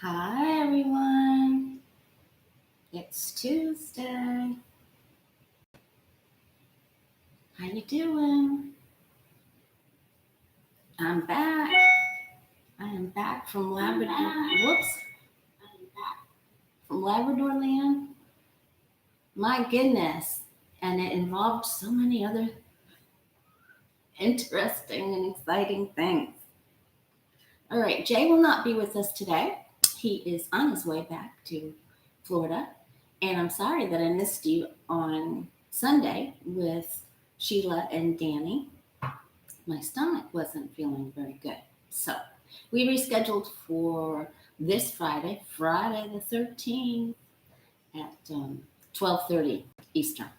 Hi everyone. It's Tuesday. How you doing? I'm back. I am back from Labrador. Whoops. From Labrador land. My goodness. And it involved so many other interesting and exciting things. All right, Jay will not be with us today. He is on his way back to Florida. And I'm sorry that I missed you on Sunday with Sheila and Danny. My stomach wasn't feeling very good. So we rescheduled for this Friday, Friday the 13th at 12:30 Eastern.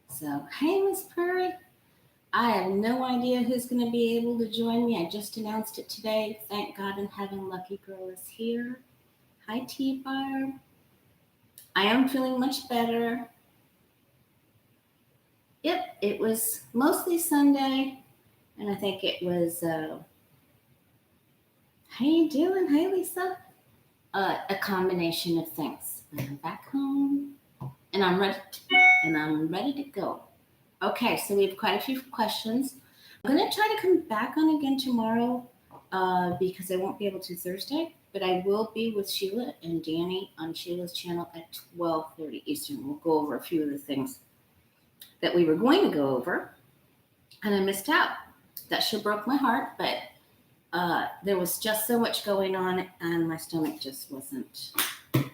So, hey, Miss Prairie. I have no idea who's going to be able to join me. I just announced it today. Thank God in heaven, Lucky Girl is here. Hi, T-Barb. I am feeling much better. Yep, it was mostly Sunday, and I think it was, how you doing? Hey, Lisa. A combination of things. I'm back home, and I'm ready to go. Okay, so we have quite a few questions. I'm going to try to come back on again tomorrow because I won't be able to Thursday, but I will be with Sheila and Danny on Sheila's channel at 12:30 Eastern. We'll go over a few of the things that we were going to go over, and I missed out. That sure broke my heart, but there was just so much going on, and my stomach just wasn't in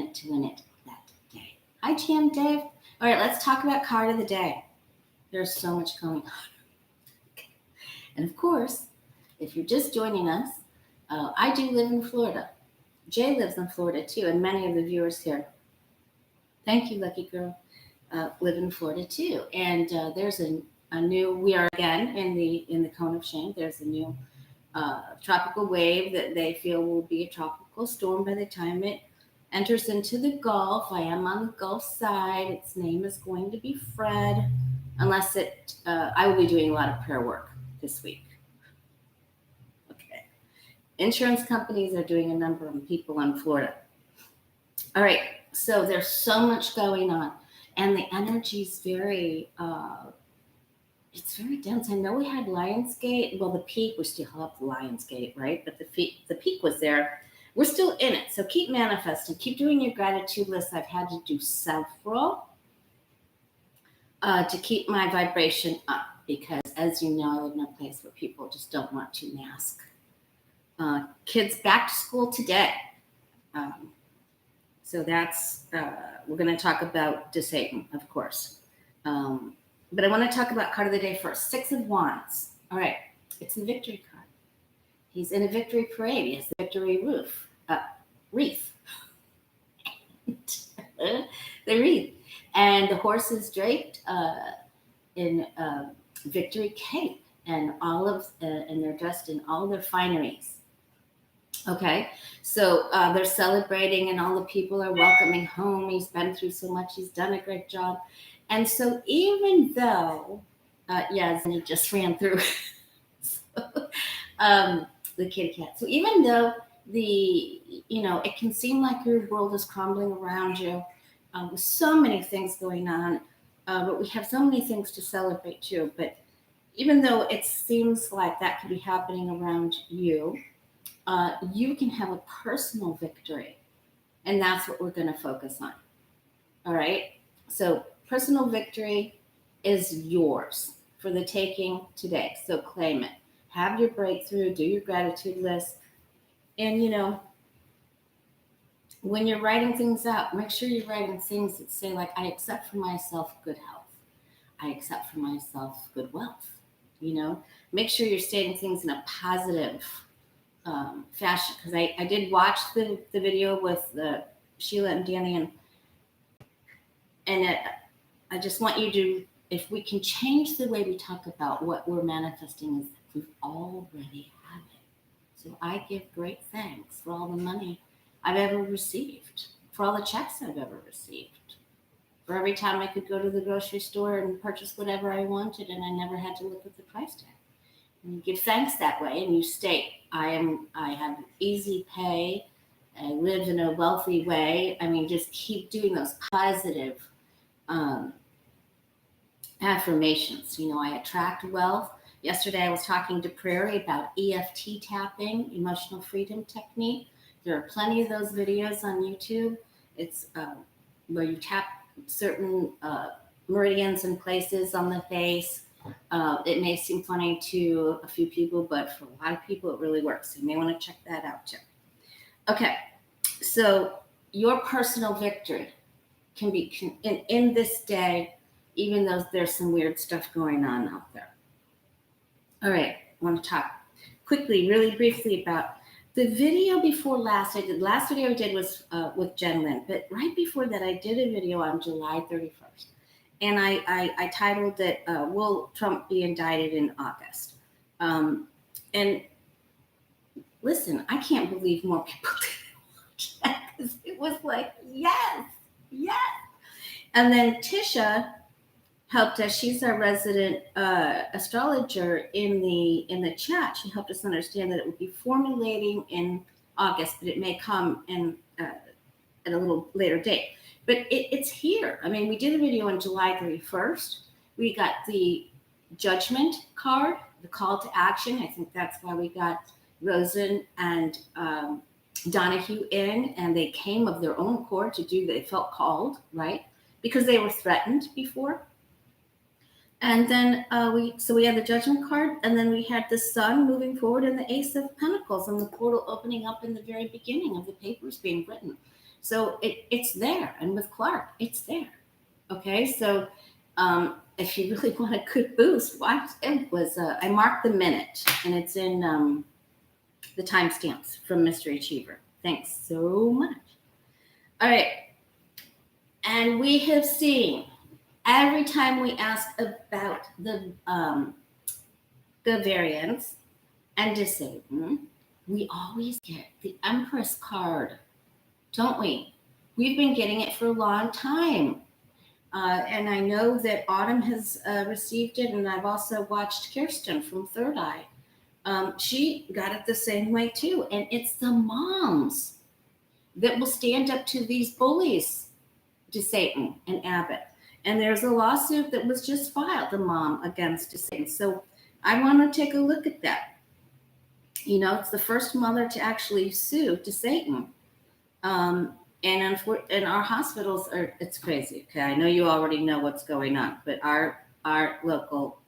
it to win it that day. Hi, Jam Dave. All right, let's talk about card of the day. There's so much going on. And of course, if you're just joining us, I do live in Florida. Jay lives in Florida too, and many of the viewers here. Thank you, Lucky Girl. Live in Florida too, and there's a new. We are again in the cone of shame. There's a new tropical wave that they feel will be a tropical storm by the time it enters into the Gulf. I am on the Gulf side. Its name is going to be Fred, unless I will be doing a lot of prayer work this week. Okay. Insurance companies are doing a number on people in Florida. All right. So there's so much going on, and the energy is very, it's very dense. I know we had Lionsgate. Well, the peak, we still have Lionsgate, right? But the peak was there. We're still in it. So keep manifesting. Keep doing your gratitude list. I've had to do several to keep my vibration up because, as you know, I live in a place where people just don't want to mask. Kids back to school today. So that's, we're going to talk about DeSantis, of course. But I want to talk about card of the day first. 6 of Wands. All right. It's the victory card. He's in a victory parade. He has the victory wreath. The wreath. And the horse is draped in victory cape and and they're dressed in all their fineries. Okay. So they're celebrating and all the people are welcoming home. He's been through so much. He's done a great job. And so even though, and he just ran through the kitty cat. So even though it can seem like your world is crumbling around you with so many things going on, but we have so many things to celebrate too. But even though it seems like that could be happening around you, you can have a personal victory. And that's what we're going to focus on. All right. So personal victory is yours for the taking today. So claim it. Have your breakthrough, do your gratitude list. And, when you're writing things out, make sure you're writing things that say, like, I accept for myself good health. I accept for myself good wealth. Make sure you're stating things in a positive fashion. Because I did watch the video with Sheila and Danny, and I just want you to, if we can change the way we talk about what we're manifesting, is we've already had it. So I give great thanks for all the money I've ever received, for all the checks I've ever received, for every time I could go to the grocery store and purchase whatever I wanted and I never had to look at the price tag. And you give thanks that way, and you state, I have easy pay. I live in a wealthy way. I mean, just keep doing those positive um, affirmations. I attract wealth. Yesterday, I was talking to Prairie about EFT tapping, emotional freedom technique. There are plenty of those videos on YouTube. It's where you tap certain meridians and places on the face. It may seem funny to a few people, but for a lot of people, it really works. So you may want to check that out too. Okay, so your personal victory can be in this day, even though there's some weird stuff going on out there. All right, I want to talk quickly, really briefly about the video before last. Last video I did was with Jen Lynn, but right before that, I did a video on July 31st. And I titled it, Will Trump Be Indicted in August? And listen, I can't believe more people didn't watch that, because it was like, yes. And then Tisha helped us. She's our resident astrologer in the chat. She helped us understand that it would be formulating in August, but it may come in at a little later date. But it's here. I mean, we did a video on July 31st. We got the judgment card, the call to action. I think that's why we got Rosen and Donahue in, and they came of their own accord to do. They felt called, right? Because they were threatened before. And then we had the judgment card, and then we had the sun moving forward and the Ace of Pentacles and the portal opening up in the very beginning of the papers being written. So it's there. And with Clark, it's there. Okay, so if you really want a good boost, watch. It was I marked the minute, and it's in the timestamps from Mystery Achiever. Thanks so much. All right, and we have seen every time we ask about the variants and DeSantis, we always get the Empress card, don't we? We've been getting it for a long time. And I know that Autumn has received it, and I've also watched Kirsten from Third Eye. She got it the same way too. And it's the moms that will stand up to these bullies, DeSantis and Abbott. And there's a lawsuit that was just filed, the mom against DeSantis. So I want to take a look at that. It's the first mother to actually sue DeSantis. And our hospitals it's crazy. Okay, I know you already know what's going on, but our local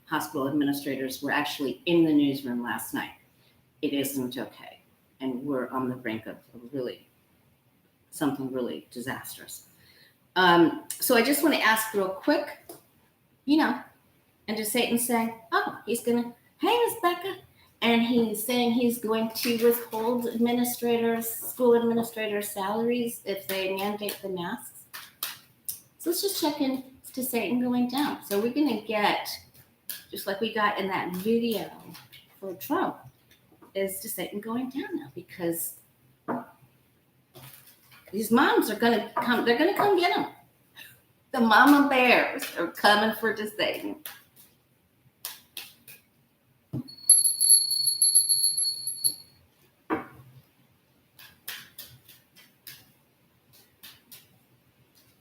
hospital administrators were actually in the newsroom last night. It isn't okay. And we're on the brink of something really disastrous. So I just want to ask real quick, and DeSantis saying, he's going to, hey, Miss Becca. And he's saying he's going to withhold school administrators' salaries if they mandate the masks. So let's just check in to DeSantis going down. So we're going to get, just like we got in that video for Trump, is DeSantis going down now, because these moms are going to come. They're going to come get him. The mama bears are coming for DeSantis.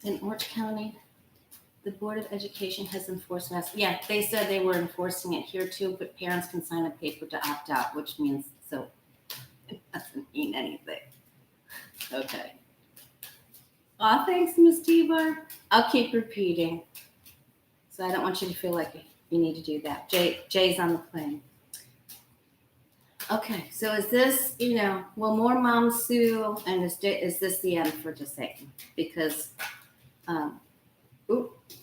In Orange County, the Board of Education has enforced masks. Yeah, they said they were enforcing it here too, but parents can sign a paper to opt out, which means so it doesn't mean anything. Okay. Oh, thanks, Miss T-Bar. I'll keep repeating. So I don't want you to feel like you need to do that. Jay's on the plane. Okay, so is this, will more moms sue? And is this the end for DeSantis? Because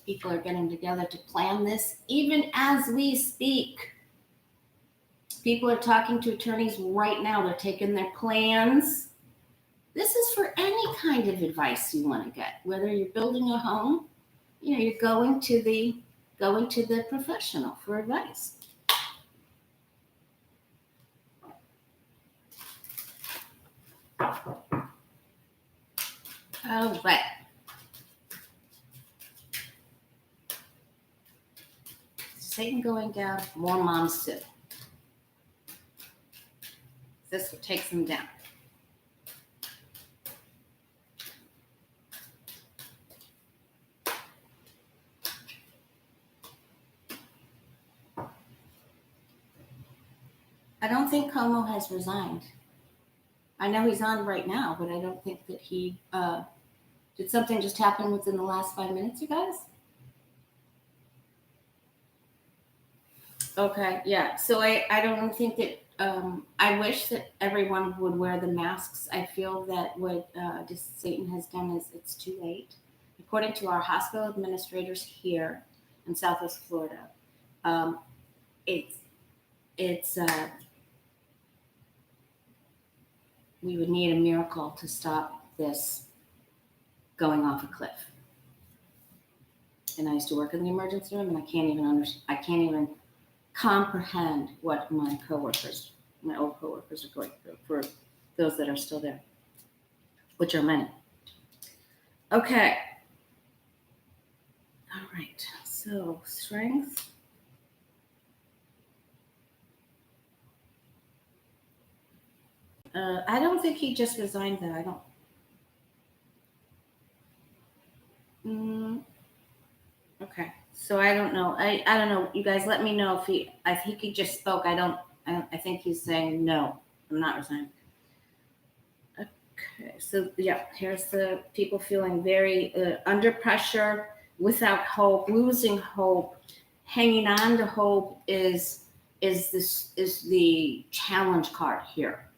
people are getting together to plan this even as we speak. People are talking to attorneys right now. They're taking their plans. This is for any kind of advice you want to get, whether you're building a home, you're going to the professional for advice. All right. Satan going down, more moms sue. This takes him down. I don't think Cuomo has resigned. I know he's on right now, but I don't think that he did something just happen within the last 5 minutes, you guys? Okay, yeah. So I don't think that I wish that everyone would wear the masks. I feel that what Satan has done is it's too late. According to our hospital administrators here in Southwest Florida, um, it's we would need a miracle to stop this going off a cliff. And I used to work in the emergency room, and I can't even comprehend what my old coworkers are going through, for those that are still there, which are many. Okay. All right. So strength. I don't think he just resigned though. I don't. Okay. So I don't know. I don't know. You guys, let me know if I think he just spoke. I think he's saying no. I'm not resigning. Okay. So yeah, here's the people feeling very under pressure, without hope, losing hope, hanging on to hope is the challenge card here.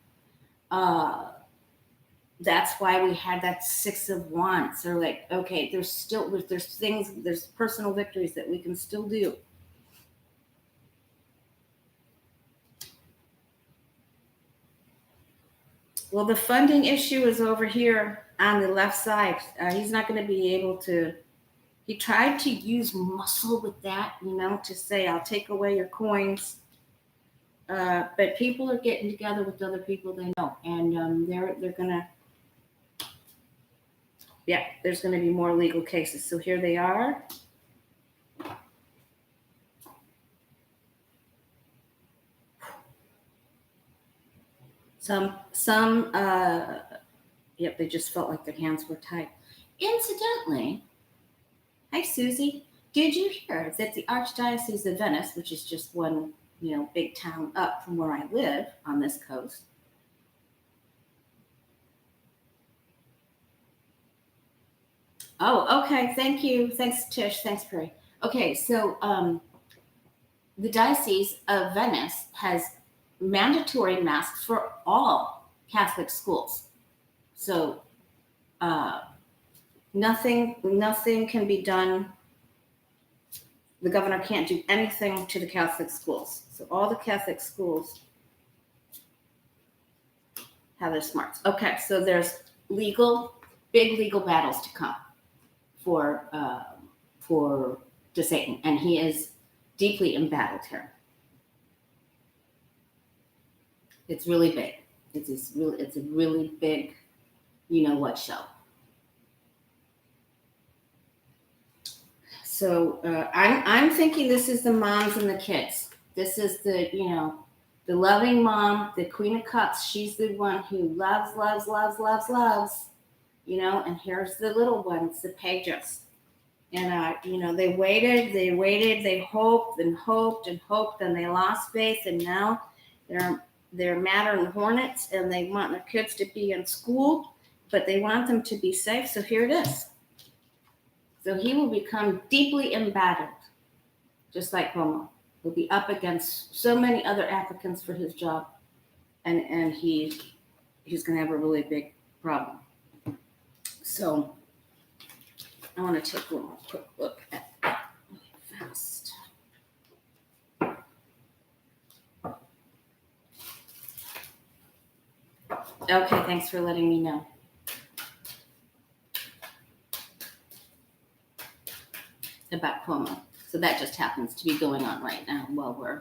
That's why we had that 6 of Wands. They're like, okay, there's things, there's personal victories that we can still do. Well, the funding issue is over here on the left side. He's not going to be able to. He tried to use muscle with that, to say, I'll take away your coins. But people are getting together with other people they know, and they're going to. Yeah, there's going to be more legal cases. So here they are. Yep, they just felt like their hands were tied. Incidentally, hi, Susie. Did you hear that the Archdiocese of Venice, which is just one, big town up from where I live on this coast, oh, okay. Thank you. Thanks, Tish. Thanks, Perry. Okay, so the Diocese of Venice has mandatory masks for all Catholic schools. So nothing can be done. The governor can't do anything to the Catholic schools. So all the Catholic schools have their smarts. Okay, so there's big legal battles to come for DeSantis, and he is deeply embattled here. It's really big. It's a really big, what show. So I'm thinking this is the moms and the kids. This is the the loving mom, the Queen of Cups. She's the one who loves, and here's the little ones, the pages. And they waited, they hoped and hoped and hoped, and they lost faith, and now they're madder than hornets, and they want their kids to be in school, but they want them to be safe. So here it is. So he will become deeply embattled, just like Cuomo. He'll be up against so many other applicants for his job, and he's going to have a really big problem. So I want to take one more quick look at that fast. Okay, thanks for letting me know. About Cuomo. So that just happens to be going on right now while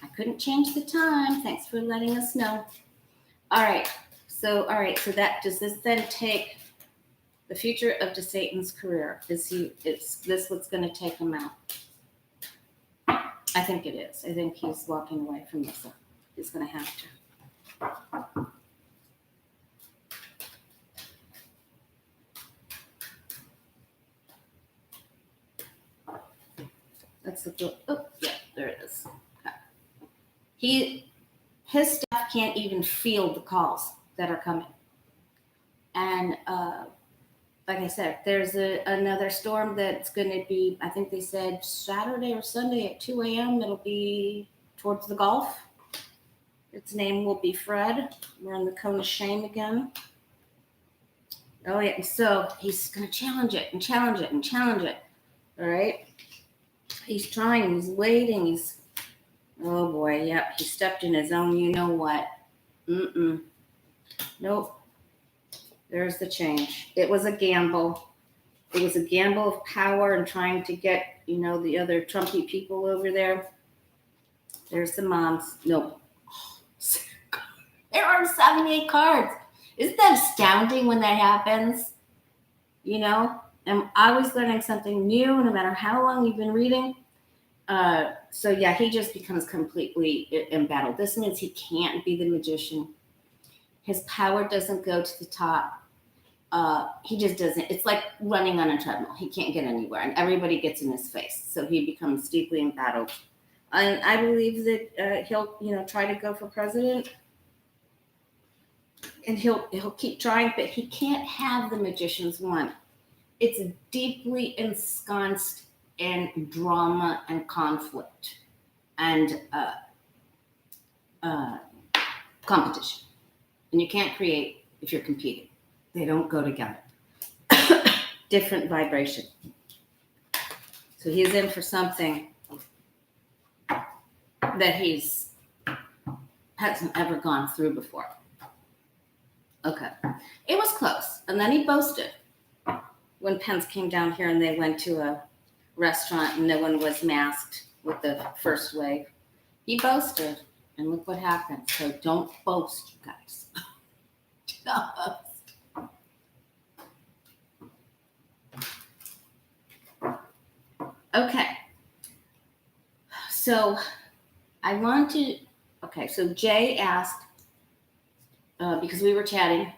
I couldn't change the time. Thanks for letting us know. All right. So does this then take the future of DeSantis' career? Is this what's going to take him out? I think it is. I think he's walking away from this. He's going to have to. That's the, oh, yeah, there it is. Okay. His staff can't even field the calls that are coming. And like I said, there's another storm that's going to be, I think they said Saturday or Sunday at 2 a.m. It'll be towards the Gulf. Its name will be Fred. We're on the cone of shame again. Oh, yeah. So he's going to challenge it and challenge it and challenge it. All right. He's trying. He's waiting. Oh, boy. Yep. He stepped in his own you know what. Nope. There's the change. It was a gamble. It was a gamble of power and trying to get, the other Trumpy people over there. There's the moms. Nope. There are 78 cards. Isn't that astounding when that happens? I'm always learning something new, no matter how long you've been reading. So, yeah, he just becomes completely embattled. This means he can't be the magician. His power doesn't go to the top. He just doesn't. It's like running on a treadmill. He can't get anywhere, and everybody gets in his face. So he becomes deeply embattled. And I believe that he'll, try to go for president, and he'll keep trying, but he can't have the magician's wand. It's deeply ensconced in drama and conflict and competition, and you can't create if you're competing. They don't go together. Different vibration. So he's in for something that hasn't ever gone through before. Okay. It was close. And then he boasted when Pence came down here and they went to a restaurant and no one was masked with the first wave. He boasted, and look what happened. So don't boast, you guys. Don't boast. Okay, so so Jay asked, because we were chatting,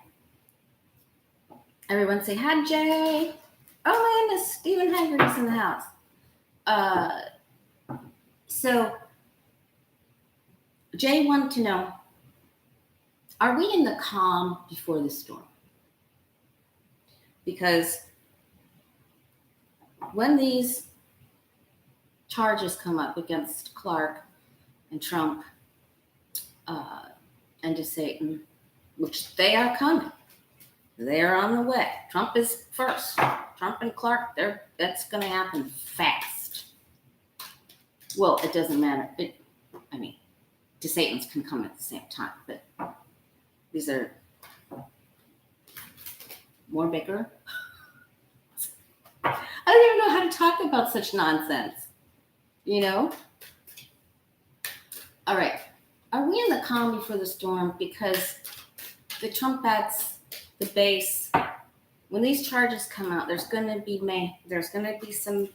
everyone say, hi, Jay. Oh my goodness, Stephen Haggerty's in the house. So Jay wanted to know, are we in the calm before the storm? Because when these charges come up against Clark and Trump and DeSantis, which they are coming. They are on the way. Trump is first. Trump and Clark, that's going to happen fast. Well, it doesn't matter. DeSantis can come at the same time, but these are more bigger. I don't even know how to talk about such nonsense. All right. Are we in the calm before the storm? Because the Trumpets, the base, when these charges come out, there's going to be some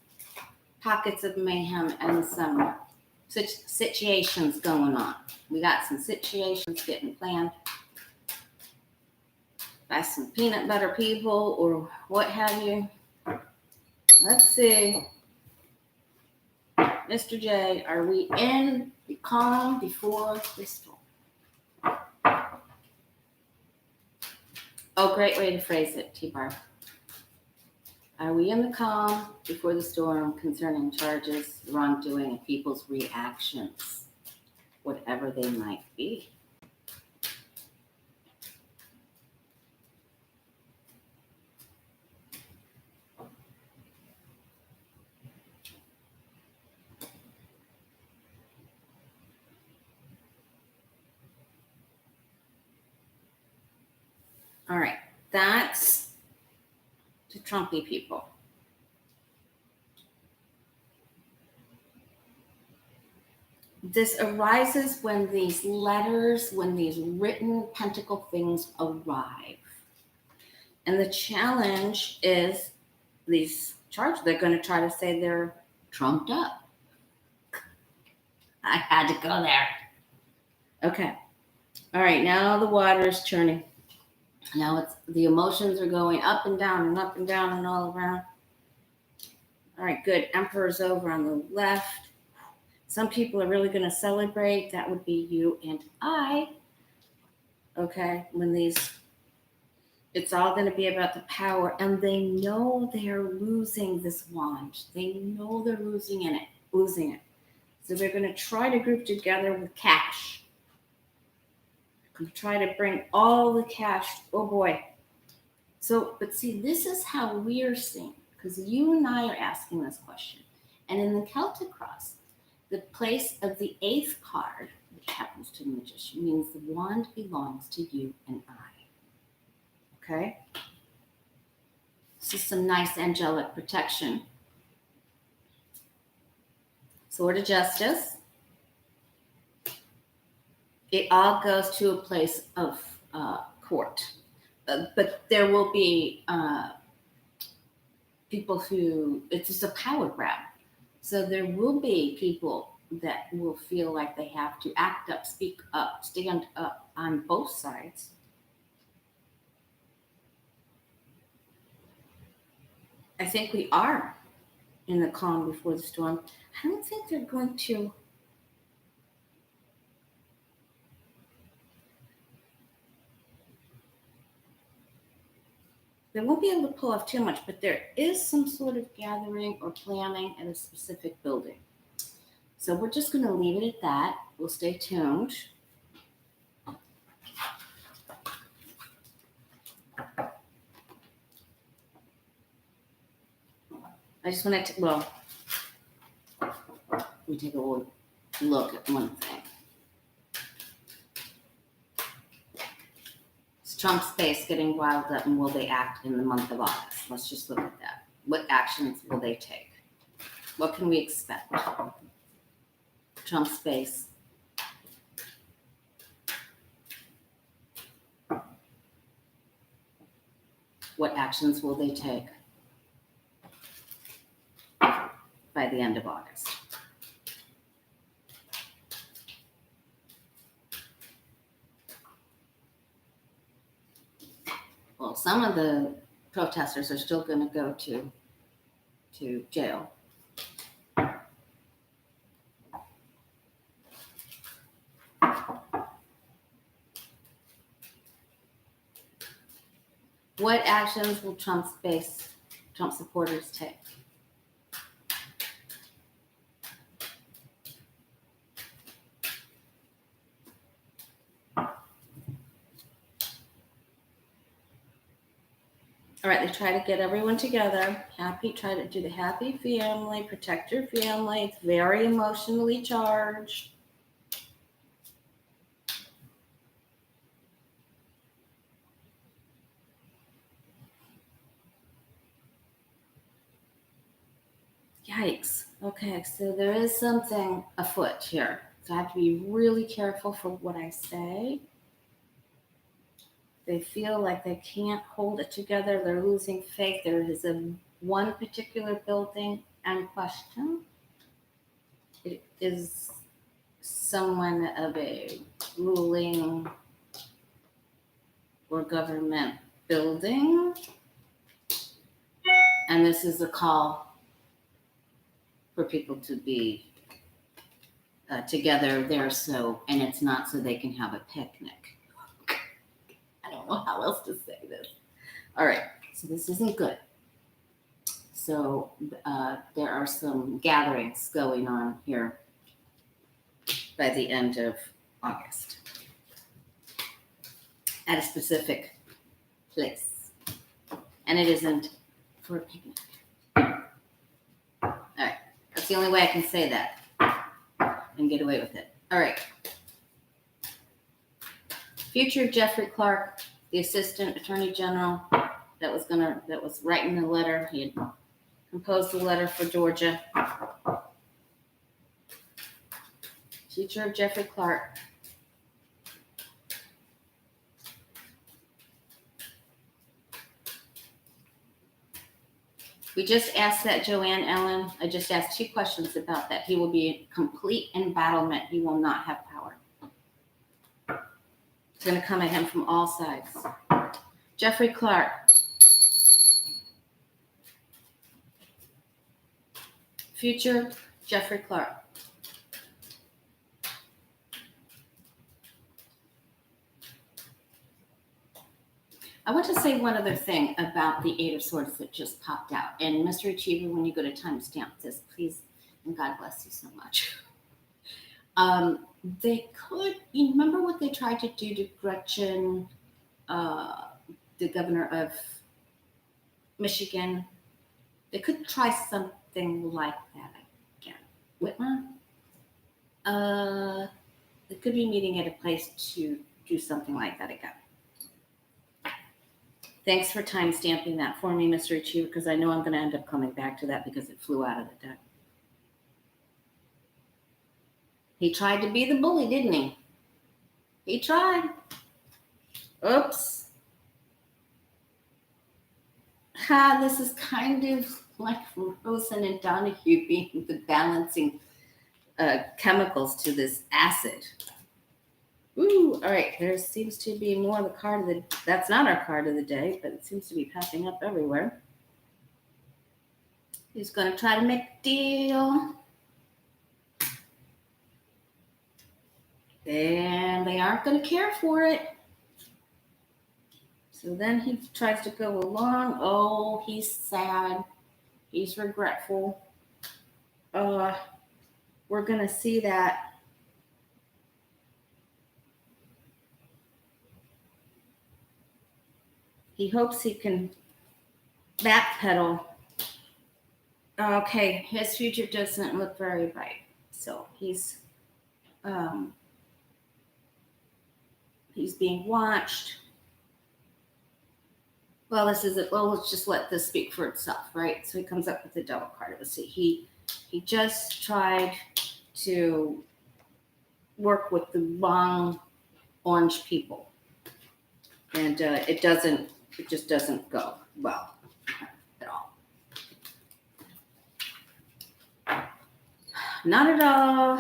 pockets of mayhem and some situations going on. We got some situations getting planned by some peanut butter people or what have you. Let's see. Mr. J, are we in the calm before the storm? Oh, great way to phrase it, T-Bar. Are we in the calm before the storm concerning charges, wrongdoing, and people's reactions, whatever they might be? All right, that's the Trumpy people. This arises when these letters, when these written pentacle things arrive. And the challenge is these charges, they're going to try to say they're trumped up. I had to go there. Okay. All right. Now the water is churning. Now it's the emotions are going up and down and up and down and all around. All right. Good. Emperor's over on the left. Some people are really going to celebrate. That would be you and I. Okay. When it's all going to be about the power, and they know they're losing this wand. They know they're losing it. So they're going to try to group together with cash. They're going to try to bring all the cash. Oh boy. So, but see, this is how we're seeing, because you and I are asking this question. And in the Celtic cross, the place of the 8th card, which happens to the magician, means the wand belongs to you and I. Okay? This is some nice angelic protection. Sword of Justice. It all goes to a place of court. But there will be people who, it's just a power grab. So there will be people that will feel like they have to act up, speak up, stand up on both sides. I think we are in the calm before the storm. I don't think they're going to. They won't be able to pull off too much, but there is some sort of gathering or planning at a specific building. So we're just going to leave it at that. We'll stay tuned. I just want to, well, let me take a little look at one thing. Is Trump's base getting riled up, and will they act in the month of August? Let's just look at that. What actions will they take? What can we expect? Trump's base. What actions will they take by the end of August? Well, some of the protesters are still going to go to jail. What actions will Trump supporters take? All right, they try to get everyone together. Try to do the happy family, protect your family. It's very emotionally charged. Yikes. Okay, so there is something afoot here. So I have to be really careful for what I say. They feel like they can't hold it together. They're losing faith. There is one particular building in question. It is someone of a ruling or government building. And this is a call for people to be together there, and it's not so they can have a picnic. I don't know how else to say this. All right, so this isn't good. So there are some gatherings going on here by the end of August at a specific place. And it isn't for a picnic. All right, that's the only way I can say that and get away with it. All right. Future Jeffrey Clark, the Assistant Attorney General, that was writing the letter. He had composed the letter for Georgia. Future Jeffrey Clark. We just asked that, Joanne Ellen. I just asked 2 questions about that. He will be in complete embattlement. He will not have power. It's going to come at him from all sides. Jeffrey Clark. Future Jeffrey Clark. I want to say one other thing about the Eight of Swords that just popped out. And Mr. Achiever, when you go to timestamp this, please, and God bless you so much. They could, you remember what they tried to do to Gretchen, the governor of Michigan? They could try something like that again. Whitmer? They could be meeting at a place to do something like that again. Thanks for time stamping that for me, Mr. Achiever, because I know I'm going to end up coming back to that because it flew out of the deck. He tried to be the bully, didn't he? He tried. Oops. This is kind of like Rosen and Donahue being the balancing chemicals to this acid. Ooh, all right. There seems to be more of the card of the. That's not our card of the day, but it seems to be popping up everywhere. He's going to try to make a deal. And they aren't going to care for it. So then he tries to go along. Oh, he's sad. He's regretful. We're going to see that. He hopes he can backpedal. Okay, his future doesn't look very bright. So he's being watched. Well, this is it. Well, let's just let this speak for itself, right? So he comes up with the Devil card. Let's see. He just tried to work with the wrong orange people, and it just doesn't go well at all. Not at all.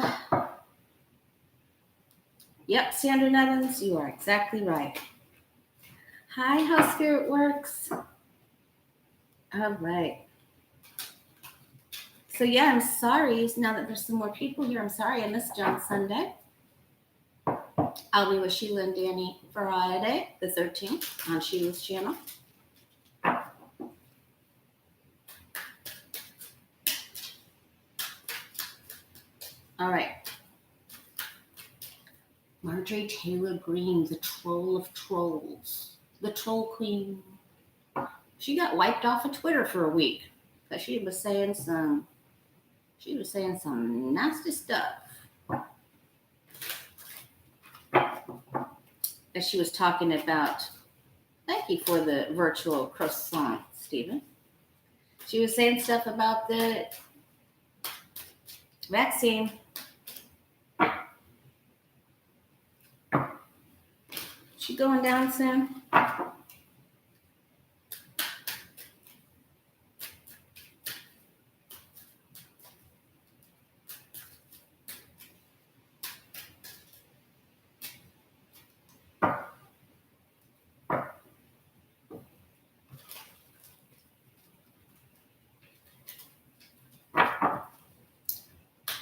Yep, Sandra Nevins, you are exactly right. Hi, how Spirit works. All right. So yeah, I'm sorry. Now that there's some more people here, I'm sorry I missed you on Sunday. I'll be with Sheila and Danny Friday, the 13th, on Sheila's channel. All right. Marjorie Taylor Greene, the troll of trolls. The troll queen. She got wiped off of Twitter for a week because she was saying some nasty stuff. As she was talking about, thank you for the virtual croissant, Stephen. She was saying stuff about the vaccine. She going down soon?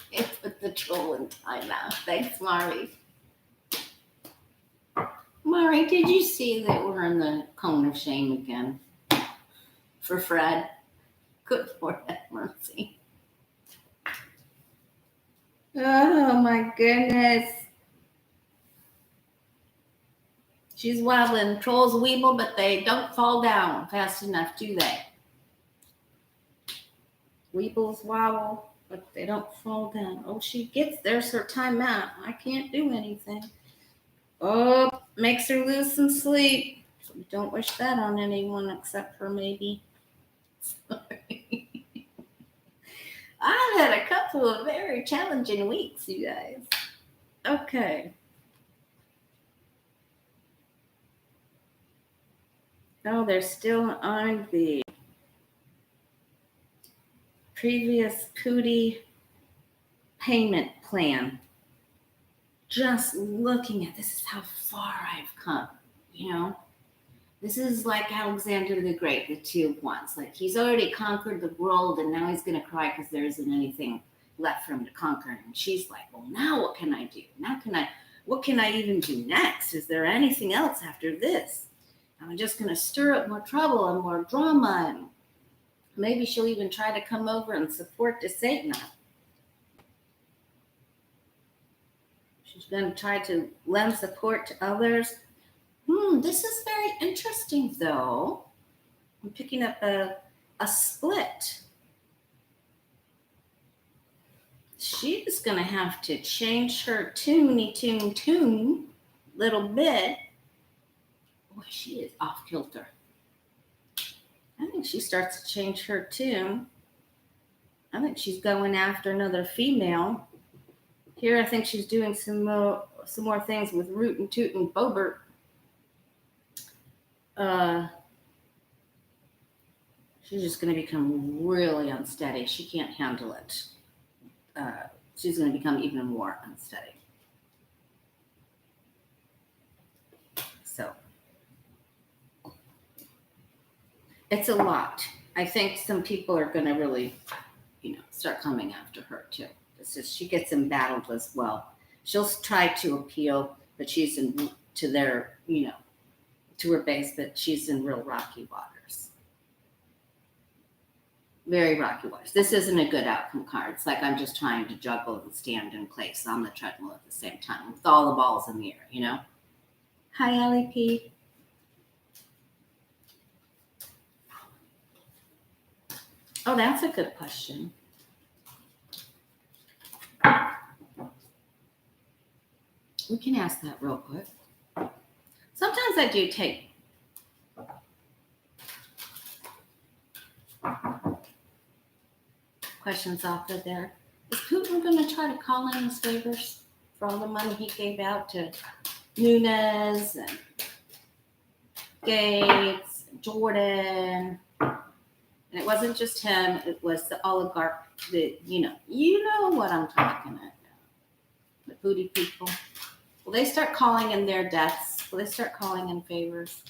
It put the troll in timeout. Thanks, Mari. Mari, did you see that we're in the cone of shame again? For Fred? Good Lord have mercy. Oh my goodness. She's wobbling. Trolls weeble, but they don't fall down fast enough, do they? Weebles wobble, but they don't fall down. Oh, there's her timeout. I can't do anything. Oh, makes her lose some sleep. Don't wish that on anyone except for maybe. Sorry. I've had a couple of very challenging weeks, you guys. Okay. Oh, they're still on the previous Pootie payment plan. just looking at this is how far I've come, you know? This is like Alexander the Great, the two of wands. Like he's already conquered the world and now he's going to cry because there isn't anything left for him to conquer. And she's like, well, now what can I do? What can I even do next? Is there anything else after this? I'm just going to stir up more trouble and more drama. And maybe she'll even try to come over and support the Satan. She's going to try to lend support to others. This is very interesting, though. I'm picking up a split. She's going to have to change her tune little bit. Boy, she is off kilter. I think she starts to change her tune. I think she's going after another female. Here, I think she's doing some more things with Root and Toot and Bobert. She's just going to become really unsteady. She can't handle it. She's going to become even more unsteady. So it's a lot. I think some people are going to really, start coming after her too. She gets embattled as well. She'll try to appeal, but she's to their, to her base, but she's in real rocky waters. Very rocky waters. This isn't a good outcome card. It's like I'm just trying to juggle and stand in place on the treadmill at the same time with all the balls in the air, Hi, Allie P. Oh, that's a good question. We can ask that real quick. Sometimes I do take questions off of there. Is Putin going to try to call in his favors for all the money he gave out to Nunes and Gates and Jordan? And it wasn't just him, it was the oligarch that, you know what I'm talking about. The booty people. Will they start calling in their deaths? Will they start calling in favors?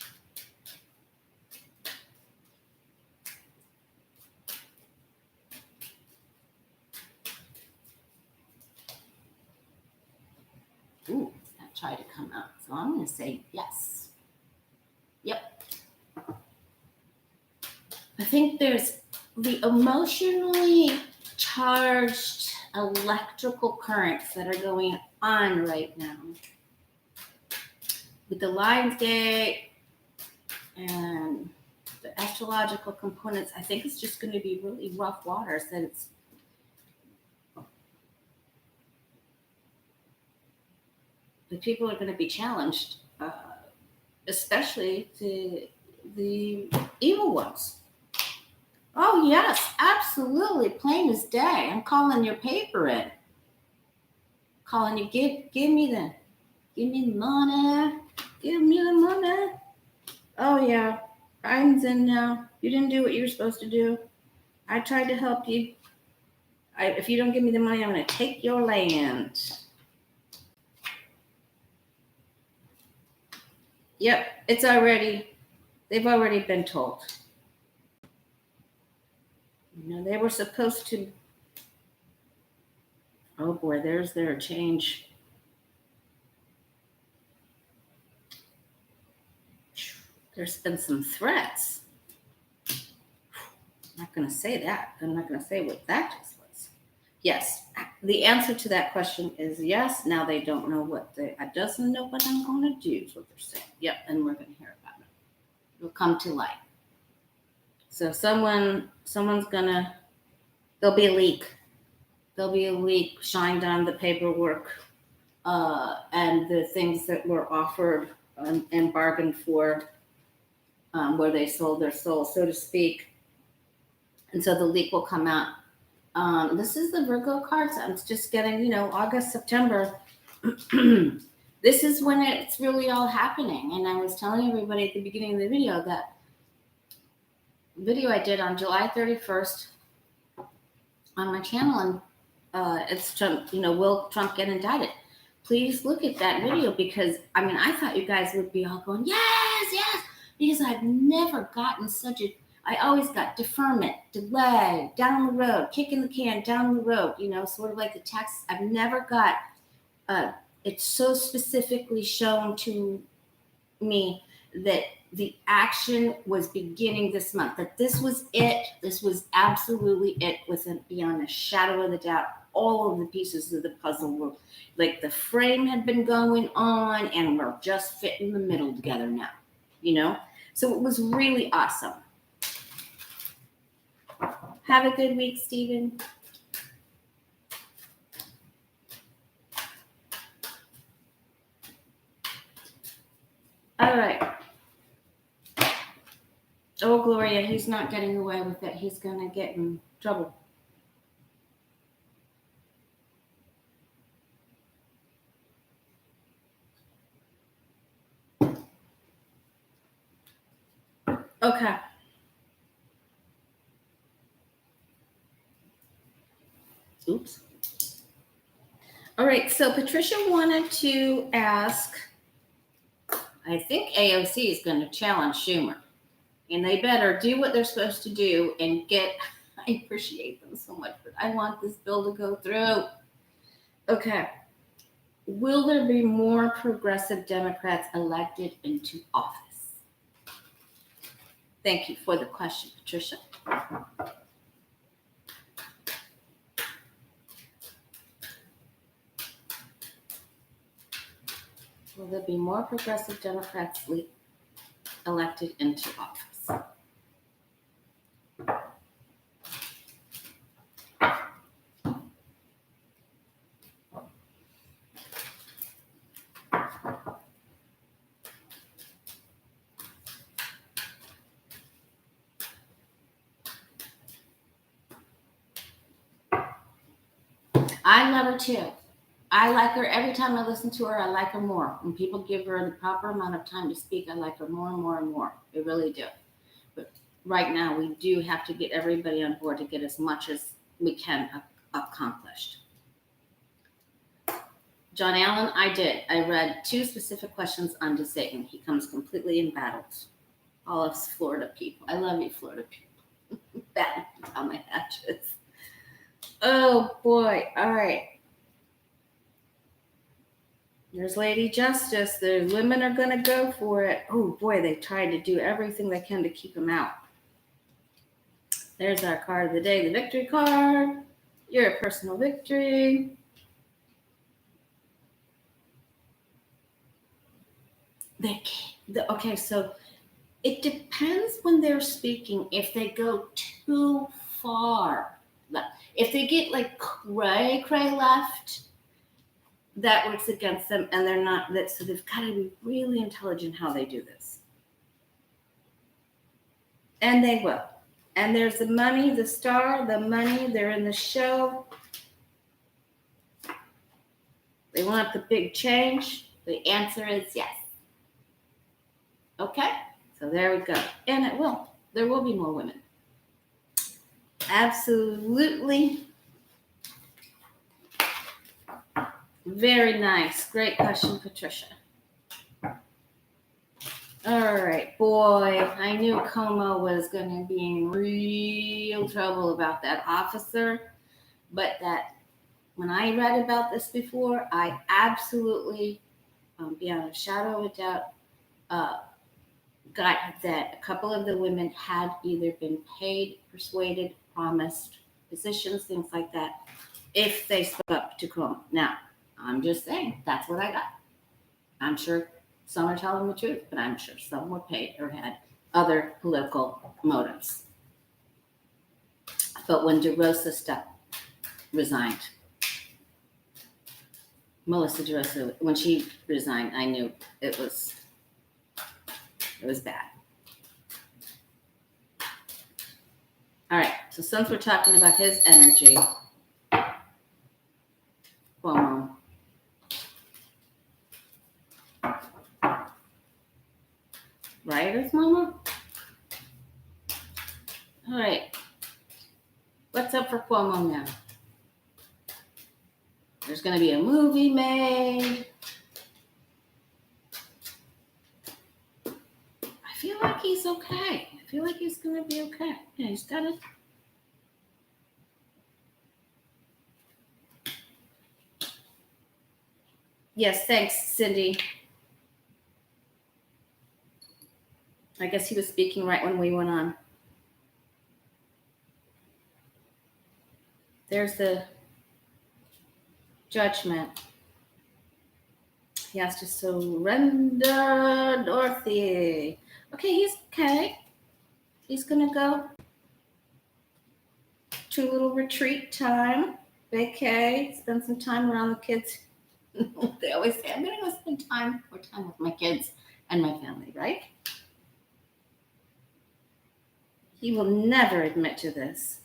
Ooh, that tried to come out. So I'm going to say yes. Yep. I think there's the emotionally charged electrical currents that are going on right now. With the Lionsgate and the astrological components, I think it's just going to be really rough waters. The people are going to be challenged, especially the evil ones. Oh, yes, absolutely. Plain as day. I'm calling your paper in. Calling you, give me the money. Give me the money. Oh, yeah. Biden's in now. You didn't do what you were supposed to do. I tried to help you. If you don't give me the money, I'm going to take your land. Yep, they've already been told. They were supposed to. Oh boy, there's their change. There's been some threats. I'm not going to say that. I'm not going to say what that just was. Yes, the answer to that question is yes. Now they don't know I doesn't know what I'm going to do is what they're saying. Yep, and we're going to hear about it. It'll come to light. So there'll be a leak. There'll be a leak shined on the paperwork and the things that were offered and bargained for, where they sold their soul, so to speak. And so the leak will come out. This is the Virgo cards. I'm just getting, August, September. This is when it's really all happening. And I was telling everybody at the beginning of the video that video I did on July 31st on my channel, and it's Trump, will Trump get indicted? please look at that video because I thought you guys would be all going, yes, yes, because I've never gotten I always got deferment, delay, down the road, kicking the can down the road, sort of like the text. I've never got it's so specifically shown to me that the action was beginning this month, that this was it. This was absolutely it, beyond a shadow of a doubt. All of the pieces of the puzzle were like the frame had been going on and we're just fitting the middle together now, So it was really awesome. Have a good week, Stephen. All right. Oh, Gloria, he's not getting away with it. He's going to get in trouble. Okay. Oops. All right. So Patricia wanted to ask, I think AOC is going to challenge Schumer. And they better do what they're supposed to do and I appreciate them so much, but I want this bill to go through. Okay. Will there be more progressive Democrats elected into office? Thank you for the question, Patricia. Will there be more progressive Democrats elected into office? I love her too. I like her. Every time I listen to her, I like her more. When people give her the proper amount of time to speak, I like her more and more and more. I really do. But right now, we do have to get everybody on board to get as much as we can accomplished. John Allen, I did. I read 2 specific questions on DeSantis. He comes completely embattled. All of us Florida people. I love you, Florida people. Battle on my hatches. Oh, boy. All right. There's Lady Justice. The women are going to go for it. Oh, boy. They tried to do everything they can to keep him out. There's our card of the day, the victory card. Your personal victory. Okay, so it depends when they're speaking if they go too far left. If they get like cray left, that works against them, and they're not that. So they've got to be really intelligent how they do this, and they will. And there's the money, the star, the money. They're in the show. They want the big change. The answer is yes. Okay, so there we go. And it will. There will be more women. Absolutely. Very nice. Great question, Patricia. All right, boy. I knew Cuomo was going to be in real trouble about that officer. But when I read about this before, I absolutely, beyond a shadow of a doubt, got that a couple of the women had either been paid, persuaded, promised positions, things like that, if they spoke up to Cuomo. Now, I'm just saying, that's what I got. I'm sure some are telling the truth, but I'm sure some were paid or had other political motives. But when DeRosa resigned, Melissa DeRosa, when she resigned, I knew it was bad. All right, so since we're talking about his energy, Cuomo. Right, Earth Mama? All right. What's up for Cuomo now? There's going to be a movie made. I feel like he's okay. I feel like he's going to be okay. Yeah, he's got it. Yes, thanks, Cindy. I guess he was speaking right when we went on. There's the judgment. He has to surrender Dorothy. Okay, he's okay. He's going to go to a little retreat time. Vacay, spend some time around the kids. They always say, I'm going to go spend more time with my kids and my family, right? He will never admit to this.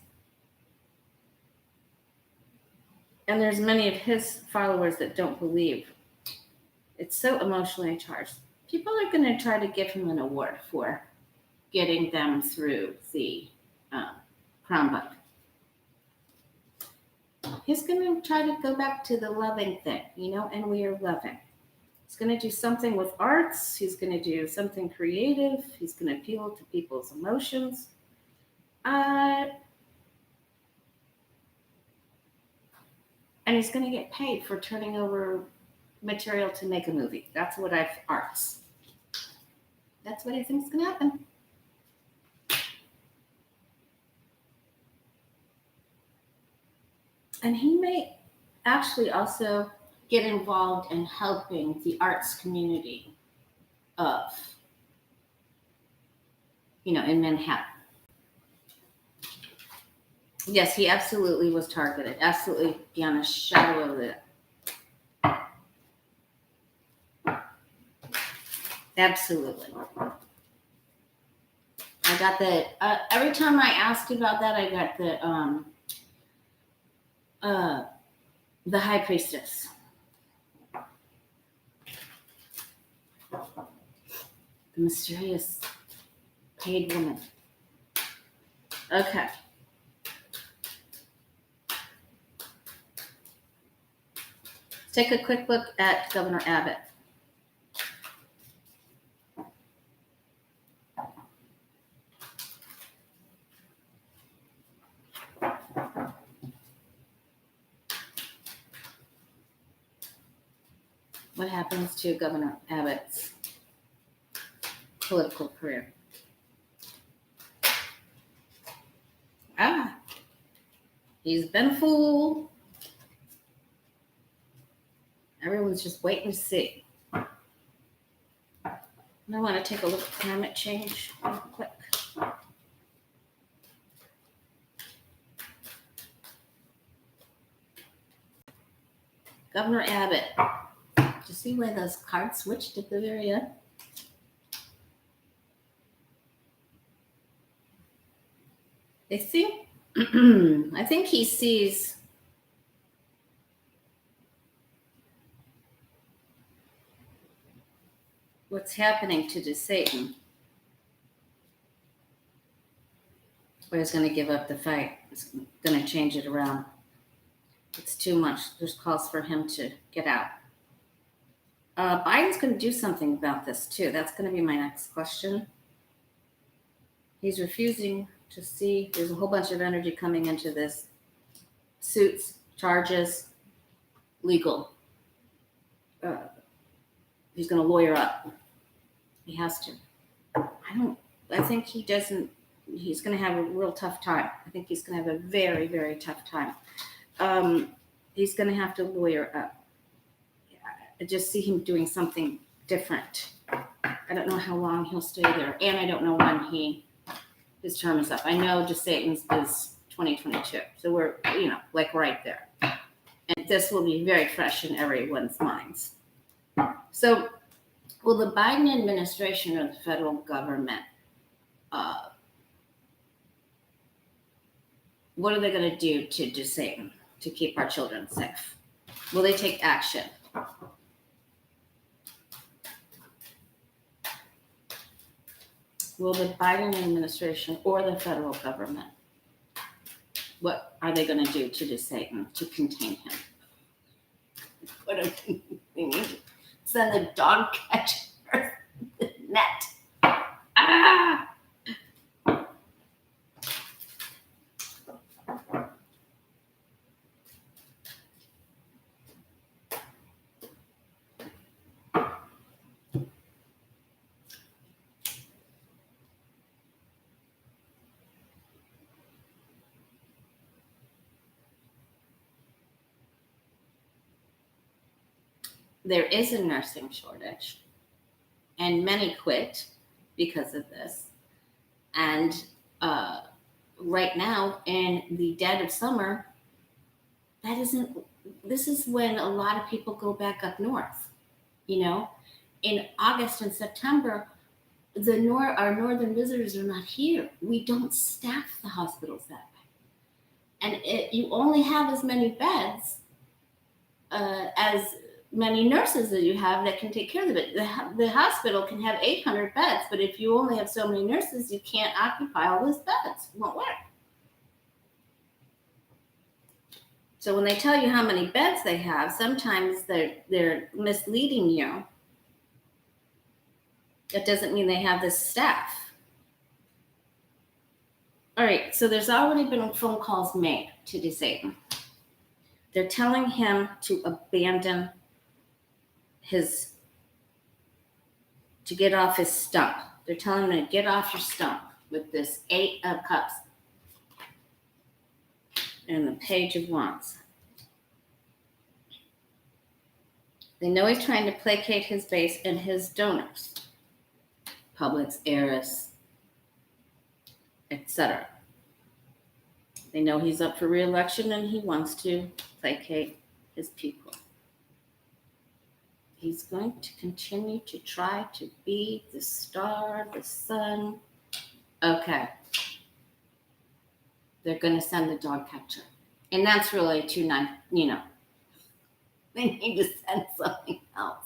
And there's many of his followers that don't believe. It's so emotionally charged. People are going to try to give him an award for getting them through the Chromebook. He's going to try to go back to the loving thing, and we are loving. He's going to do something with arts. He's going to do something creative. He's going to appeal to people's emotions. And he's going to get paid for turning over material to make a movie. That's what arts. That's what I think is going to happen. And he may actually also get involved in helping the arts community of, in Manhattan. Yes, he absolutely was targeted. Absolutely, beyond a shadow of it. Absolutely. I got the, every time I asked about that, I got the high priestess. The mysterious paid woman. Okay. Let's take a quick look at Governor Abbott. What happens to Governor Abbott's political career? He's been fooled. Everyone's just waiting to see. And I want to take a look at climate change real quick. Governor Abbott. Did you see where those cards switched at the very end? They see? I think he sees what's happening to DeSantis. But he's going to give up the fight. He's going to change it around. It's too much. There's calls for him to get out. Biden's going to do something about this, too. That's going to be my next question. He's refusing to see. There's a whole bunch of energy coming into this. Suits, charges, legal. He's going to lawyer up. He has to. I think he doesn't. He's going to have a real tough time. I think he's going to have a very, very tough time. He's going to have to lawyer up. I just see him doing something different. I don't know how long he'll stay there, and I don't know when his term is up. I know DeSantis is 2022, so we're like right there, and this will be very fresh in everyone's minds. So, will the Biden administration or the federal government? What are they going to do to DeSantis to keep our children safe? Will they take action? Will the Biden administration or the federal government, what are they going to do to DeSantis to contain him? Put them in the thingy. Send the dog catcher the net. Ah! There is a nursing shortage, and many quit because of this. And right now, in the dead of summer, that isn't. This is when a lot of people go back up north. You know, in August and September, our northern visitors are not here. We don't staff the hospitals that way, and you only have as many beds as many nurses that you have that can take care of it. The hospital can have 800 beds, but if you only have so many nurses, you can't occupy all those beds. It won't work. So when they tell you how many beds they have, sometimes they're misleading you. That doesn't mean they have the staff. All right, so there's already been phone calls made to DeSantis. They're telling him to abandon to get off his stump. They're telling him to get off your stump with this 8 of Cups and the Page of Wands. They know he's trying to placate his base and his donors, Publix, heiress, etc. They know he's up for re-election and he wants to placate his people. He's going to continue to try to be the star, the sun. Okay. They're going to send the dog catcher. And that's really too nice, They need to send something else.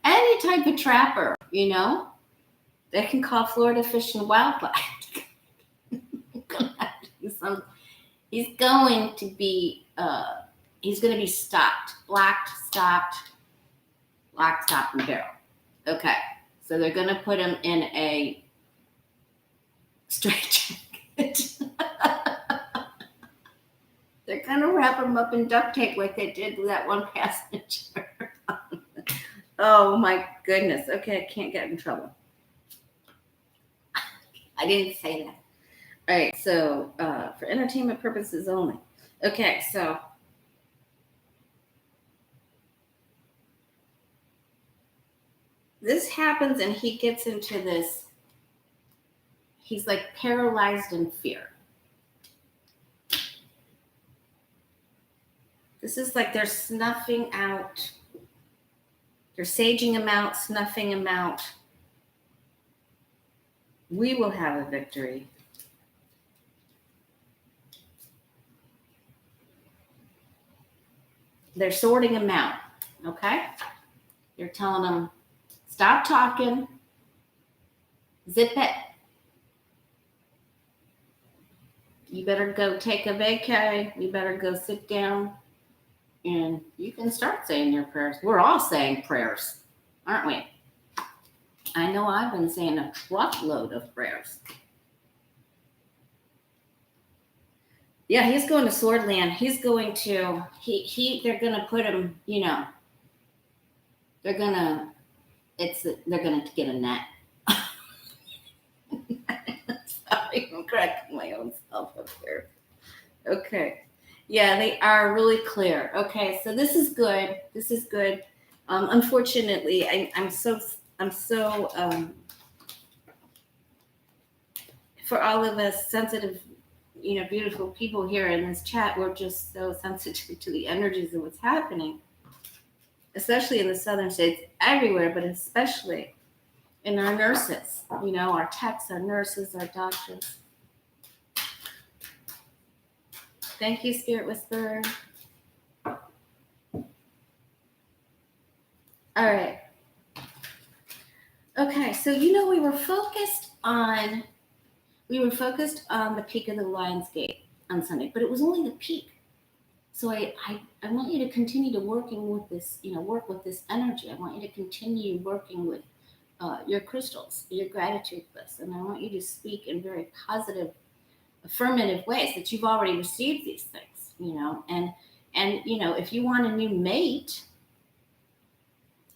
Any type of trapper, they can call Florida Fish and Wildlife. He's going to be stopped, locked, stopped, and barrel. Okay, so they're going to put him in a straitjacket. They're going to wrap him up in duct tape like they did with that one passenger. Oh, my goodness. Okay, I can't get in trouble. I didn't say that. All right, so for entertainment purposes only. Okay, so this happens and he gets into this, he's like paralyzed in fear. This is like they're snuffing out, they're saging him out, snuffing him out. We will have a victory. They're sorting him out, okay? They're telling him, stop talking, zip it. You better go take a vacay. You better go sit down. And you can start saying your prayers. We're all saying prayers, aren't we? I know I've been saying a truckload of prayers. Yeah, he's going to Swordland. He's going to, they're going to put him, they're going to get a net. Sorry, I'm cracking my own self up here. Okay. Yeah, they are really clear. Okay, so this is good. Unfortunately, I'm so for all of us sensitive, beautiful people here in this chat, we're just so sensitive to the energies of what's happening, especially in the southern states, everywhere, but especially in our nurses, our techs, our nurses, our doctors. Thank you, Spirit Whisperer. All right. Okay, so we were focused on the peak of the Lion's Gate on Sunday, but it was only the peak. So I I want you to continue to working with this, work with this energy. I want you to continue working with your crystals, your gratitude list, and I want you to speak in very positive, affirmative ways that you've already received these things, and if you want a new mate,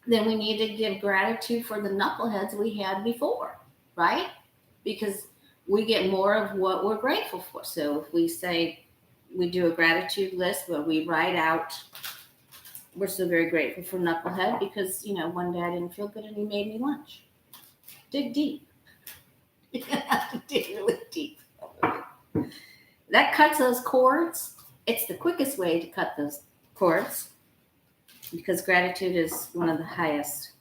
then we need to give gratitude for the knuckleheads we had before, right? Because we get more of what we're grateful for. So if we say we do a gratitude list where we write out, we're so very grateful for Knucklehead because, one day I didn't feel good and he made me lunch. Dig deep. You have to dig really deep. That cuts those cords. It's the quickest way to cut those cords because gratitude is one of the highest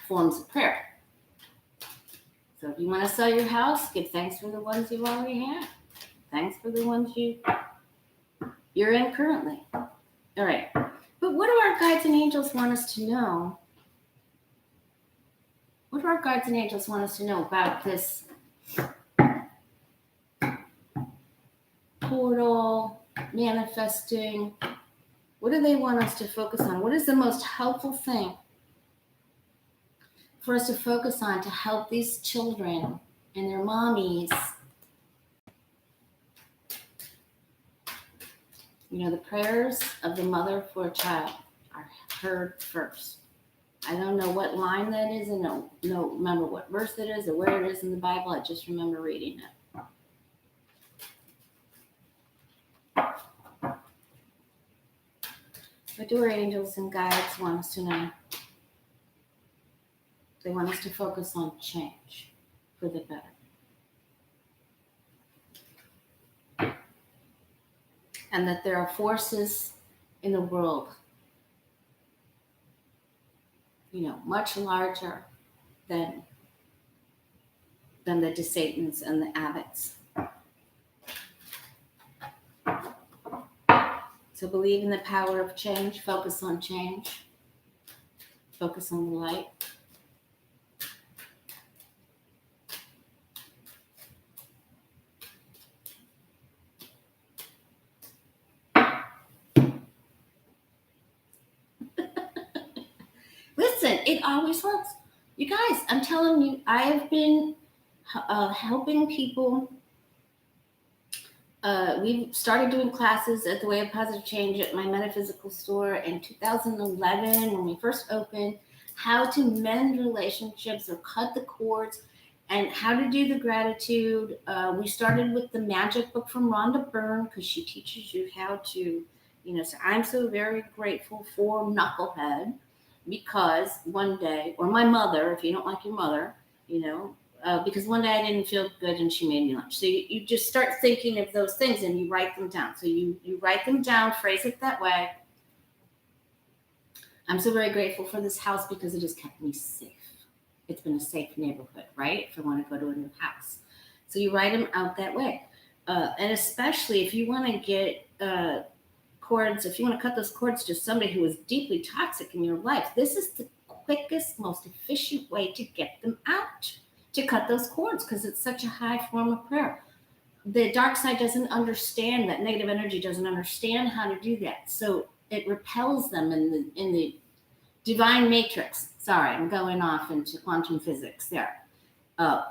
forms of prayer. So if you want to sell your house, give thanks for the ones you've already had. Thanks for the ones you're in currently. All right. But what do our guides and angels want us to know? What do our guides and angels want us to know about this portal, manifesting? What do they want us to focus on? What is the most helpful thing for us to focus on to help these children and their mommies? The prayers of the mother for a child are heard first. I don't know what line that is, and no remember what verse it is or where it is in the Bible. I just remember reading it. What do our angels and guides want us to know? They want us to focus on change for the better. And that there are forces in the world, much larger than the DeSantis and the Abbotts. So believe in the power of change, focus on change, focus on the light. Listen, it always works. You guys, I'm telling you, I have been helping people. We started doing classes at the Way of Positive Change at my metaphysical store in 2011 when we first opened, how to mend relationships or cut the cords and how to do the gratitude. We started with the magic book from Rhonda Byrne because she teaches you how to, so I'm so very grateful for Knucklehead because one day, or my mother, if you don't like your mother, because one day I didn't feel good and she made me lunch. So you just start thinking of those things and you write them down. So you write them down, phrase it that way. I'm so very grateful for this house because it has kept me safe. It's been a safe neighborhood, right? If I want to go to a new house. So you write them out that way. And especially if you want to get cords, if you want to cut those cords to somebody who is deeply toxic in your life, this is the quickest, most efficient way to get them out. To cut those cords because it's such a high form of prayer. The dark side doesn't understand that. Negative energy doesn't understand how to do that. So it repels them in the divine matrix. Sorry, I'm going off into quantum physics there.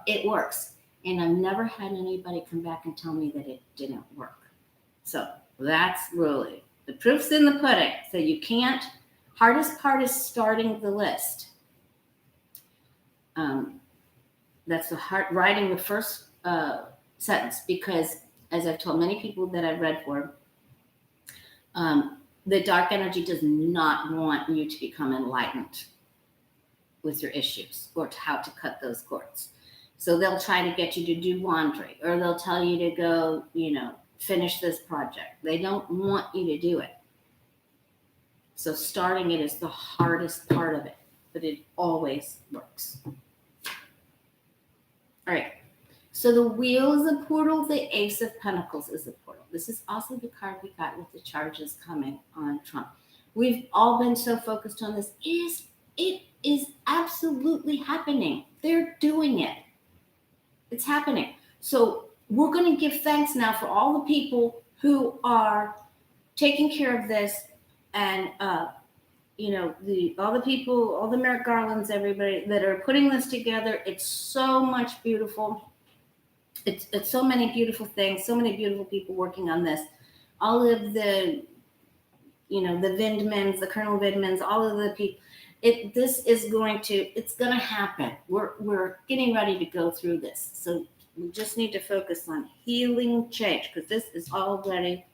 It works. And I've never had anybody come back and tell me that it didn't work. So that's really, the proof's in the pudding. So you can't, hardest part is starting the list. That's the hard, writing the first sentence because, as I've told many people that I've read for, the dark energy does not want you to become enlightened with your issues or to how to cut those cords. So they'll try to get you to do laundry or they'll tell you to go, finish this project. They don't want you to do it. So starting it is the hardest part of it, but it always works. All right, so the wheel is a portal, the ace of pentacles is a portal. This is also the card we got with the charges coming on Trump. We've all been so focused on this. It is absolutely happening. They're doing it. It's happening. So we're going to give thanks now for all the people who are taking care of this, and all the people, all the Merrick Garlands, everybody that are putting this together. It's so much beautiful. It's so many beautiful things, so many beautiful people working on this. All of the the Vindmans, the Colonel Vindmans, all of the people. It's going to happen. We're getting ready to go through this. So we just need to focus on healing change, because this is already,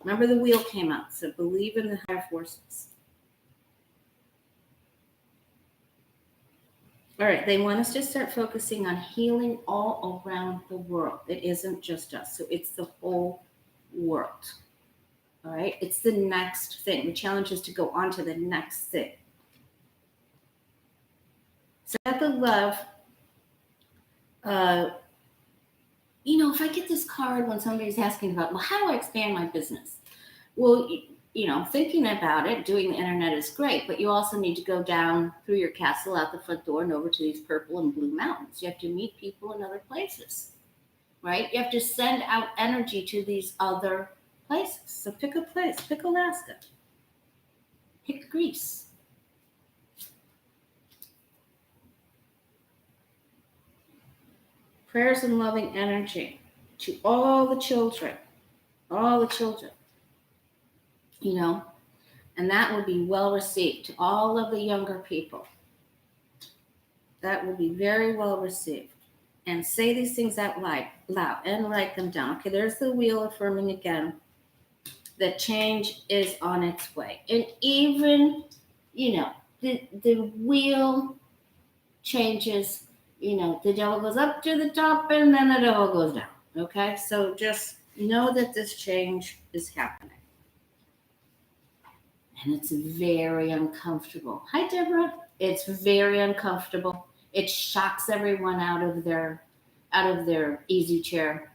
remember the wheel came out. So believe in the higher forces. All right, they want us to start focusing on healing all around the world. It isn't just us. So it's the whole world. All right, it's the next thing. The challenge is to go on to the next thing. Spread the love. If I get this card when somebody's asking about, well, how do I expand my business? Well, thinking about it, doing the internet is great, but you also need to go down through your castle, out the front door, and over to these purple and blue mountains. You have to meet people in other places, right? You have to send out energy to these other places. So pick a place. Pick Alaska. Pick Greece. Prayers and loving energy to all the children. All the children. And that will be well received to all of the younger people. That will be very well received. And say these things out loud and write them down. Okay, there's the wheel affirming again that change is on its way. And even, the wheel changes, the devil goes up to the top and then the devil goes down. Okay, so just know that this change is happening. And it's very uncomfortable. Hi, Deborah. It's very uncomfortable. It shocks everyone out of their easy chair.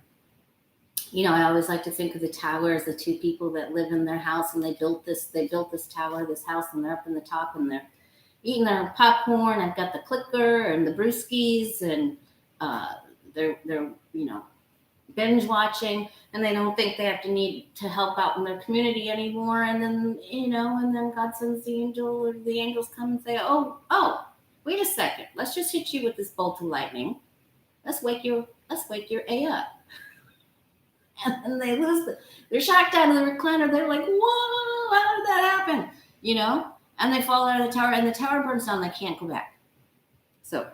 I always like to think of the tower as the two people that live in their house, and they built this tower, this house, and they're up in the top, and they're eating their popcorn. I've got the clicker and the brewskis, and they're binge watching, and they don't think they have to need to help out in their community anymore. And then and then God sends the angel, or the angels come and say, oh, wait a second, let's just hit you with this bolt of lightning. Let's wake your A up. And they're shocked out of the recliner. They're like, whoa, how did that happen? And they fall out of the tower, and the tower burns down. They can't go back. So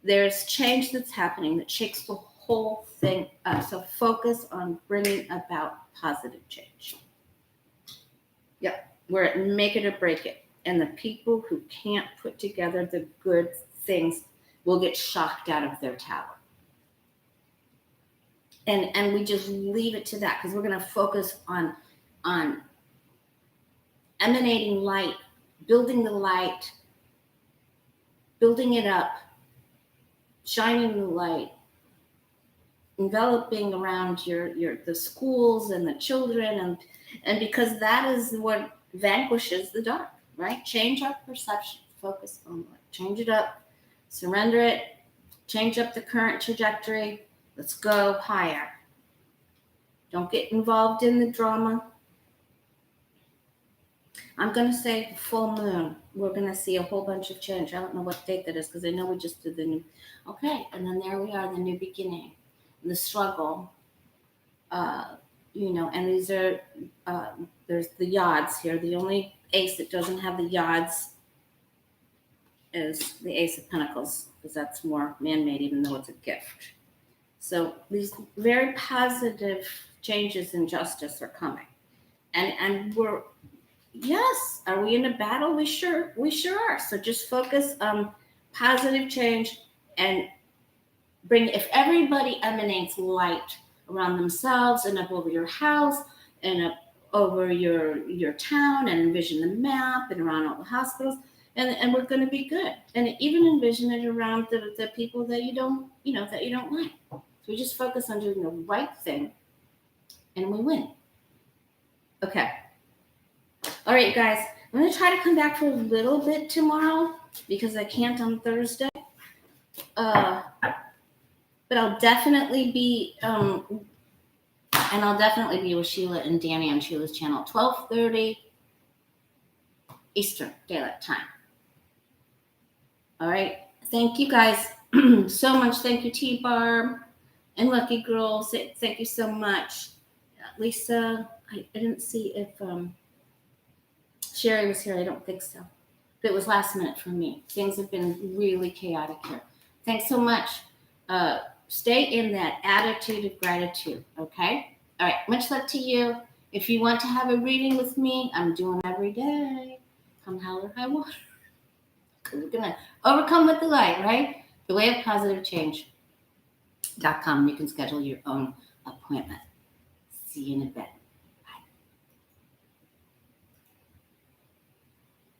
there's change that's happening that shakes the whole thing up. So focus on bringing about positive change. Yep, we're make it or break it. And the people who can't put together the good things will get shocked out of their tower. And we just leave it to that, because we're going to focus on emanating light, building the light, building it up, shining the light, enveloping around the schools and the children, and because that is what vanquishes the dark, right? Change our perception, focus on light, change it up, surrender it, change up the current trajectory. Let's go higher. Don't get involved in the drama. I'm going to say full moon. We're going to see a whole bunch of change. I don't know what date that is, because I know we just did the new. Okay, and then there we are, the new beginning, the struggle. And these are, there's the yods here. The only ace that doesn't have the yods is the Ace of Pentacles, because that's more man-made, even though it's a gift. So these very positive changes in justice are coming. And are we in a battle? We sure are. So just focus on positive change, and if everybody emanates light around themselves and up over your house and up over your town, and envision the map and around all the hospitals, and we're going to be good. And even envision it around the people that you don't like. So we just focus on doing the right thing, and we win. Okay. All right, guys. I'm going to try to come back for a little bit tomorrow, because I can't on Thursday. But I'll definitely be And I'll definitely be with Sheila and Danny on Sheila's channel, 12:30 Eastern Daylight Time. All right. Thank you guys so much. Thank you, T-Barb and Lucky Girl. Thank you so much. Lisa, I didn't see if Sherry was here. I don't think so. But it was last minute for me. Things have been really chaotic here. Thanks so much. Stay in that attitude of gratitude, okay? All right, much love to you. If you want to have a reading with me, I'm doing every day. Come hell or high water. We're going to overcome with the light, right? The way of positive change.com. You can schedule your own appointment. See you in a bit.